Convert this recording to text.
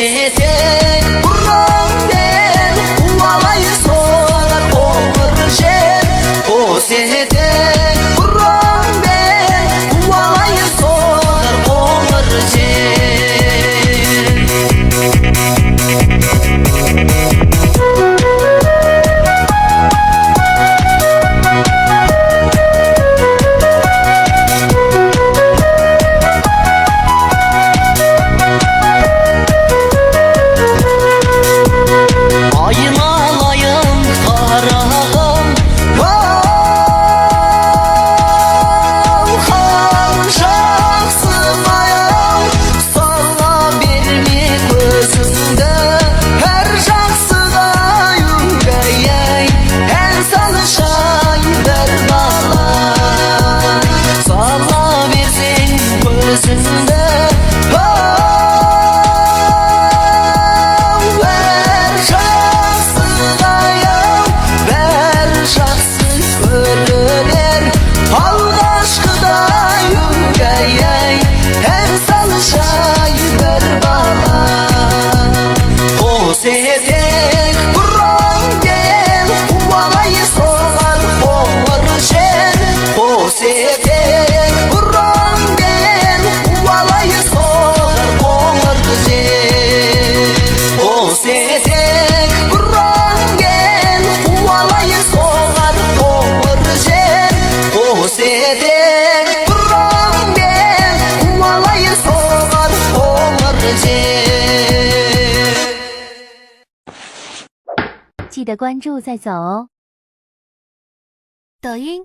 сетек бұраңден қуалай соғар қоңыр жел. О сетек бұраңден қуалай соғар қоңыр жел. Айналайын қарағым, қалқам жақсымайым, сала берме көзіңді, әр жақсыға үңгей, ән салышай бір бала. Сала берсең көзіңді, алғашқыдай үңгей, ән салышай бір бала. Қос етек бұраңден қуалай соғар қоңыр жел. Қос етек бұраңден қуалай соғар қоңыр жел. Қос етек бұраңден қуалай соғар қоңыр жел. Қос етек бұраңден қуалай соғар қоңыр жел. 记得关注再走哦。抖音